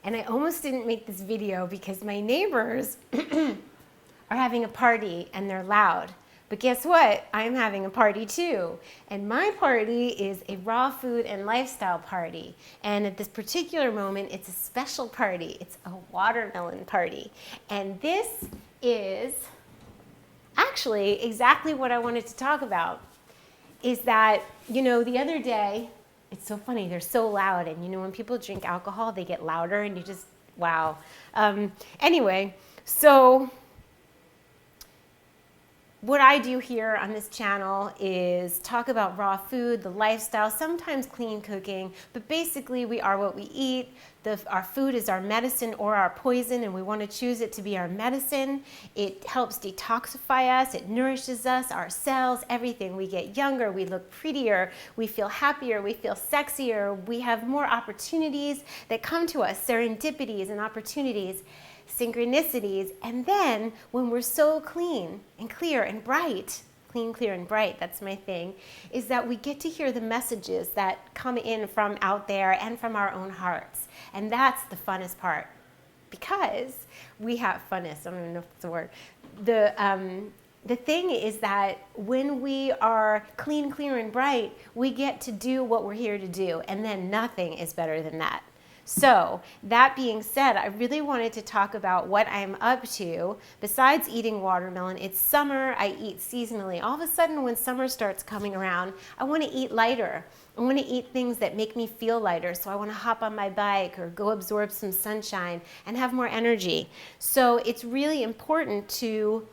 And I almost didn't make this video because my neighbors are having a party and they're loud. But guess what? I'm having a party too. And my party is a raw food and lifestyle party. And at this particular moment, it's a special party. It's a watermelon party. And this is actually exactly what I wanted to talk about. Is that, you know, the other day, it's so funny, they're so loud. And you know, when people drink alcohol, they get louder and you just, wow. Anyway, so what I do here on this channel is talk about raw food, the lifestyle, sometimes clean cooking, but basically we are what we eat. Our food is our medicine or our poison, and we want to choose it to be our medicine. It helps detoxify us, it nourishes us, our cells, everything. We get younger, we look prettier, we feel happier, we feel sexier, we have more opportunities that come to us, serendipities and opportunities, synchronicities. And then when we're so clean and clear and bright, clean, clear, and bright, that's my thing, is that we get to hear the messages that come in from out there and from our own hearts. And that's the funnest part, because we have funnest, I don't even know if it's a word. The thing is that when we are clean, clear, and bright, we get to do what we're here to do, and then nothing is better than that. So that being said, I really wanted to talk about what I'm up to. Besides eating watermelon, it's summer, I eat seasonally. All of a sudden when summer starts coming around, I want to eat lighter. I want to eat things that make me feel lighter. So I want to hop on my bike or go absorb some sunshine and have more energy. So it's really important to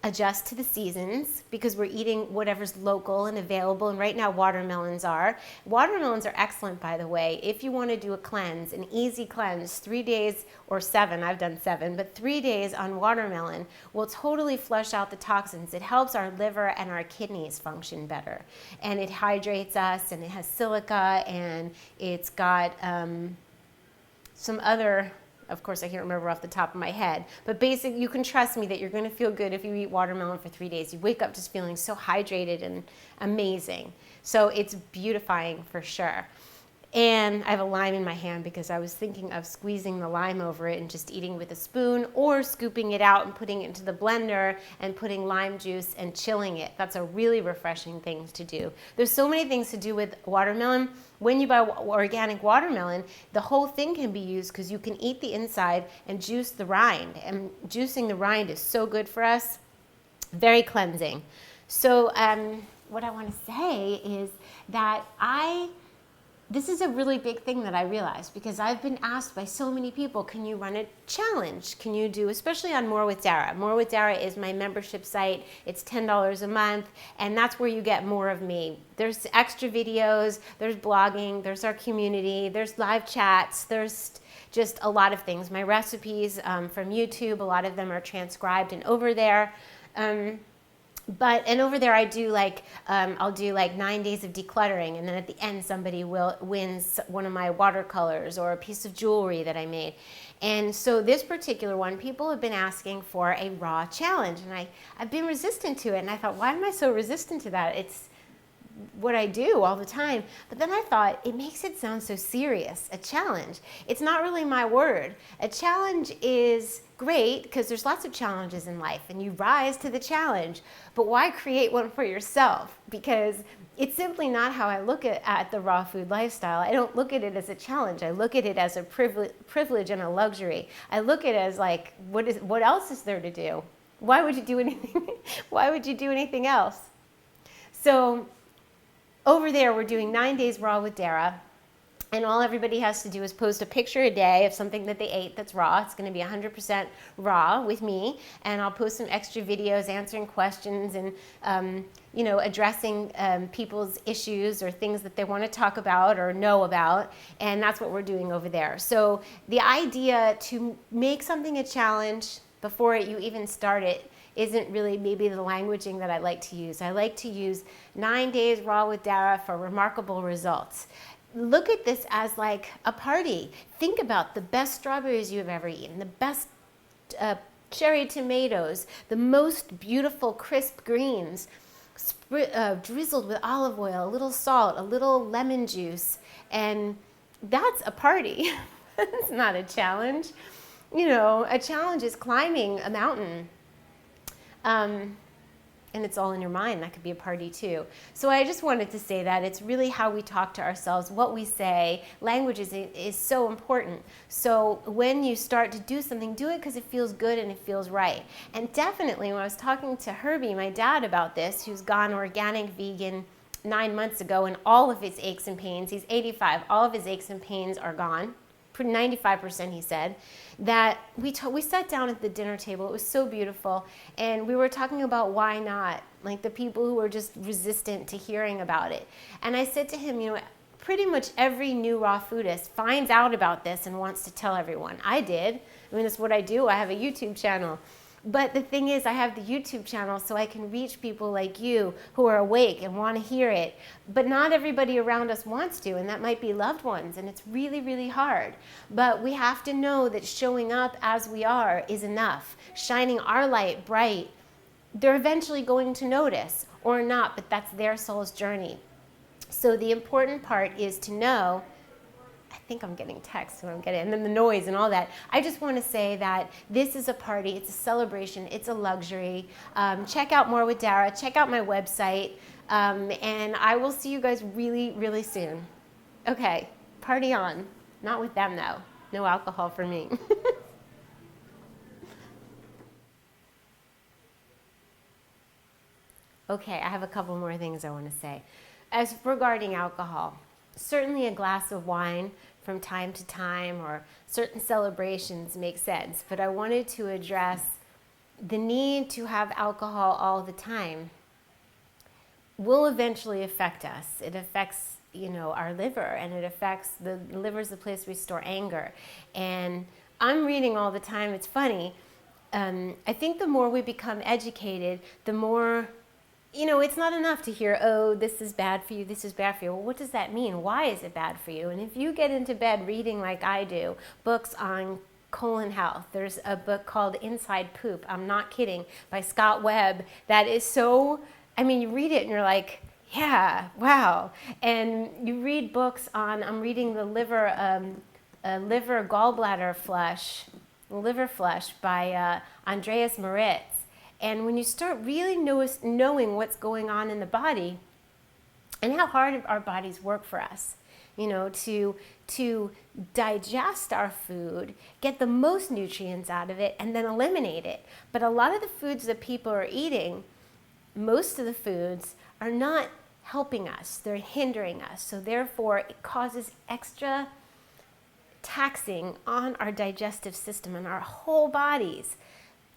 adjust to the seasons, because we're eating whatever's local and available, and right now watermelons are. Watermelons are excellent, by the way, if you want to do a cleanse, an easy cleanse, 3 days or 7, I've done 7, but 3 days on watermelon will totally flush out the toxins. It helps our liver and our kidneys function better, and it hydrates us, and it has silica, and it's got some other, of course, I can't remember off the top of my head, but basically you can trust me that you're going to feel good if you eat watermelon for 3 days. You wake up just feeling so hydrated and amazing. So it's beautifying for sure. And I have a lime in my hand because I was thinking of squeezing the lime over it and just eating with a spoon, or scooping it out and putting it into the blender and putting lime juice and chilling it. That's a really refreshing thing to do. There's so many things to do with watermelon. When you buy organic watermelon, the whole thing can be used, because you can eat the inside and juice the rind. And juicing the rind is so good for us. Very cleansing. So what I want to say is that this is a really big thing that I realized, because I've been asked by so many people, can you run a challenge? Can you do, especially on More with Dara. More with Dara is my membership site. It's $10 a month, and that's where you get more of me. There's extra videos, there's blogging, there's our community, there's live chats, there's just a lot of things. My recipes from YouTube, a lot of them are transcribed and over there. And over there I do I'll do like 9 days of decluttering, and then at the end somebody wins one of my watercolors or a piece of jewelry that I made. And so this particular one, people have been asking for a raw challenge, and I've been resistant to it, and I thought, why am I so resistant to that? It's what I do all the time. But then I thought, it makes it sound so serious, a challenge. It's not really my word. A challenge is great because there's lots of challenges in life and you rise to the challenge, but why create one for yourself? Because it's simply not how I look at the raw food lifestyle. I don't look at it as a challenge. I look at it as a privilege and a luxury. I look at it as like, what else is there to do? Why would you do anything? Why would you do anything else? So over there, we're doing 9 days raw with Dara, and all everybody has to do is post a picture a day of something that they ate that's raw. It's going to be 100% raw with me, and I'll post some extra videos answering questions and addressing people's issues or things that they want to talk about or know about, and that's what we're doing over there. So the idea to make something a challenge before you even start it isn't really maybe the languaging that I like to use. I like to use 9 days raw with Dara for remarkable results. Look at this as like a party. Think about the best strawberries you've ever eaten, the best cherry tomatoes, the most beautiful crisp greens, drizzled with olive oil, a little salt, a little lemon juice, and that's a party. It's not a challenge. You know, a challenge is climbing a mountain. And it's all in your mind. That could be a party too. So I just wanted to say that it's really how we talk to ourselves, what we say. Language is so important. So when you start to do something, do it because it feels good and it feels right. And definitely when I was talking to Herbie, my dad, about this, who's gone organic vegan 9 months ago, and all of his aches and pains, he's 85, all of his aches and pains are gone. 95%, he said, that we sat down at the dinner table. It was so beautiful, and we were talking about why not, like the people who were just resistant to hearing about it. And I said to him, you know, pretty much every new raw foodist finds out about this and wants to tell everyone. I did. I mean, that's what I do. I have a YouTube channel. But the thing is, I have the YouTube channel so I can reach people like you who are awake and want to hear it. But not everybody around us wants to, and that might be loved ones, and it's really, really hard. But we have to know that showing up as we are is enough. Shining our light bright, they're eventually going to notice, or not, but that's their soul's journey. So the important part is to know, I think I'm getting text when I'm getting, and then the noise and all that. I just want to say that this is a party, it's a celebration, it's a luxury. Check out More with Dara, check out my website, and I will see you guys really, really soon. Okay, party on. Not with them though. No alcohol for me. Okay, I have a couple more things I want to say. As regarding alcohol, certainly a glass of wine from time to time or certain celebrations make sense, but I wanted to address the need to have alcohol all the time will eventually affect us. It affects, you know, our liver, and it affects the liver is the place we store anger. And I'm reading all the time, it's funny, I think the more we become educated, the more, you know, it's not enough to hear, oh, this is bad for you, this is bad for you. Well, what does that mean? Why is it bad for you? And if you get into bed reading like I do, books on colon health, there's a book called Inside Poop, I'm not kidding, by Scott Webb, that is so, I mean, you read it and you're like, yeah, wow. And you read books on, I'm reading the liver gallbladder flush, liver flush by Andreas Moritz. And when you start really knowing what's going on in the body and how hard our bodies work for us, you know, to digest our food, get the most nutrients out of it, and then eliminate it. But a lot of the foods that people are eating, most of the foods are not helping us. They're hindering us. So therefore, it causes extra taxing on our digestive system and our whole bodies.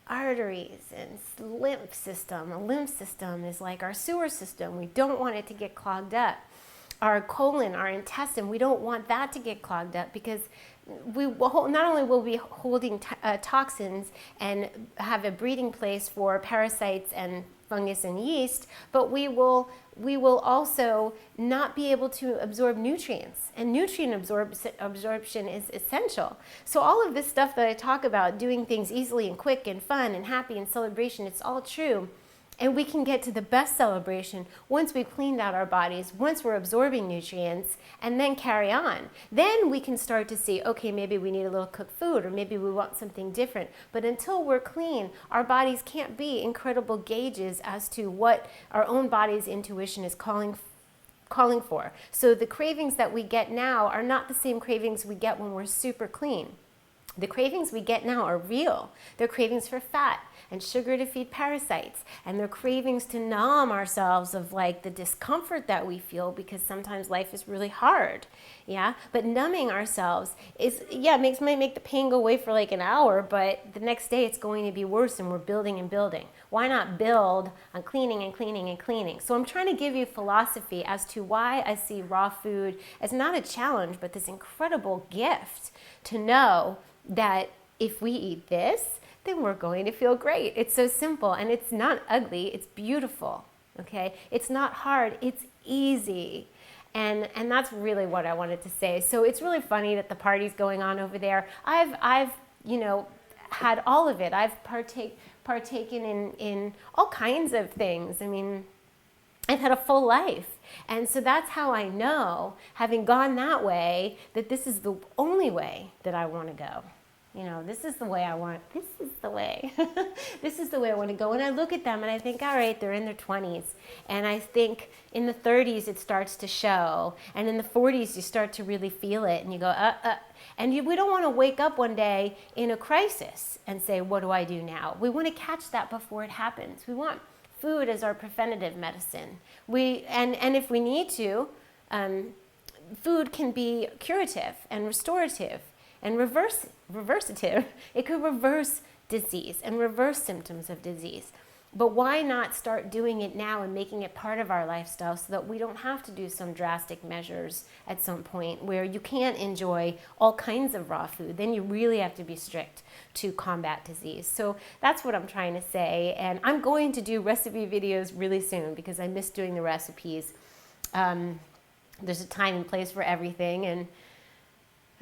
Arteries and lymph system. A lymph system is like our sewer system. We don't want it to get clogged up. Our colon, our intestine, we don't want that to get clogged up because we will, not only will we be holding toxins and have a breeding place for parasites and fungus and yeast, but we will also not be able to absorb nutrients, and nutrient absorption is essential. So all of this stuff that I talk about, doing things easily and quick and fun and happy and celebration, it's all true. And we can get to the best celebration once we've cleaned out our bodies, once we're absorbing nutrients, and then carry on. Then we can start to see, okay, maybe we need a little cooked food, or maybe we want something different. But until we're clean, our bodies can't be incredible gauges as to what our own body's intuition is calling for. So the cravings that we get now are not the same cravings we get when we're super clean. The cravings we get now are real. They're cravings for fat and sugar to feed parasites, and they're cravings to numb ourselves of like the discomfort that we feel because sometimes life is really hard, yeah? But numbing ourselves is, yeah, might make the pain go away for like an hour, but the next day it's going to be worse, and we're building and building. Why not build on cleaning and cleaning and cleaning? So I'm trying to give you philosophy as to why I see raw food as not a challenge, but this incredible gift to know that if we eat this, then we're going to feel great. It's so simple, and it's not ugly, it's beautiful, okay? It's not hard, it's easy. And that's really what I wanted to say. So it's really funny that the party's going on over there. I've you know, had all of it. I've partaken in all kinds of things. I mean, I've had a full life. And so that's how I know, having gone that way, that this is the only way that I want to go. You know, this is the way I want, this is the way. This is the way I want to go. And I look at them and I think, all right, they're in their 20s. And I think in the 30s it starts to show. And in the 40s you start to really feel it. And you go, And we don't want to wake up one day in a crisis and say, what do I do now? We want to catch that before it happens. We want food as our preventative medicine. And if we need to, food can be curative and restorative and reversative. It could reverse disease and reverse symptoms of disease. But why not start doing it now and making it part of our lifestyle so that we don't have to do some drastic measures at some point where you can't enjoy all kinds of raw food. Then you really have to be strict to combat disease. So that's what I'm trying to say. And I'm going to do recipe videos really soon because I miss doing the recipes. There's a time and place for everything.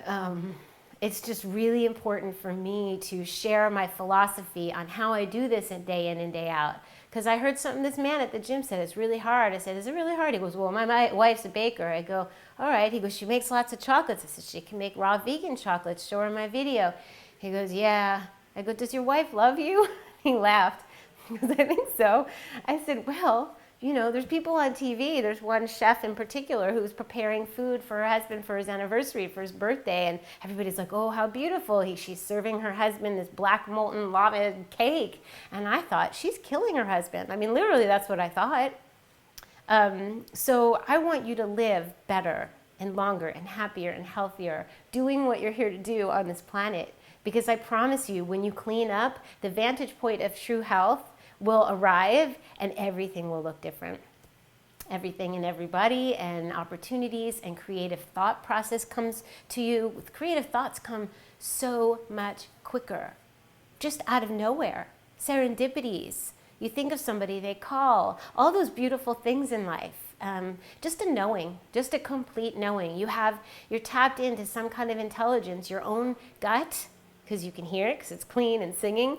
And it's just really important for me to share my philosophy on how I do this day in and day out. Because I heard this man at the gym said, it's really hard. I said, is it really hard? He goes, well, my wife's a baker. I go, all right. He goes, she makes lots of chocolates. I said, she can make raw vegan chocolates. Show her my video. He goes, yeah. I go, does your wife love you? He laughed. He goes, I think so. I said, well, you know, there's people on TV. There's one chef in particular who's preparing food for her husband for his anniversary, for his birthday. And everybody's like, oh, how beautiful. She's serving her husband this black molten lava cake. And I thought, she's killing her husband. I mean, literally, that's what I thought. So I want you to live better and longer and happier and healthier, doing what you're here to do on this planet. Because I promise you, when you clean up, the vantage point of true health will arrive and everything will look different. Everything and everybody and opportunities and creative thought process comes to you. With creative thoughts come so much quicker, just out of nowhere. Serendipities. You think of somebody, they call. All those beautiful things in life. Just a knowing, just a complete knowing. You're tapped into some kind of intelligence, your own gut, because you can hear it because it's clean and singing.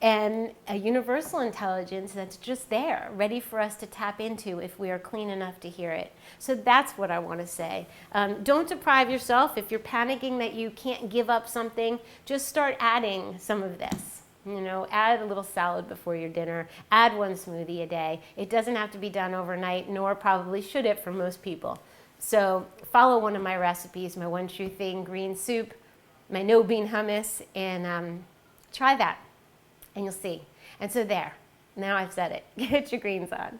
And a universal intelligence that's just there, ready for us to tap into if we are clean enough to hear it. So that's what I want to say. Don't deprive yourself. If you're panicking that you can't give up something, just start adding some of this. You know, add a little salad before your dinner. Add one smoothie a day. It doesn't have to be done overnight, nor probably should it for most people. So follow one of my recipes, my One True Thing green soup, my no bean hummus, and try that. And you'll see. And so there, now I've said it. Get your greens on.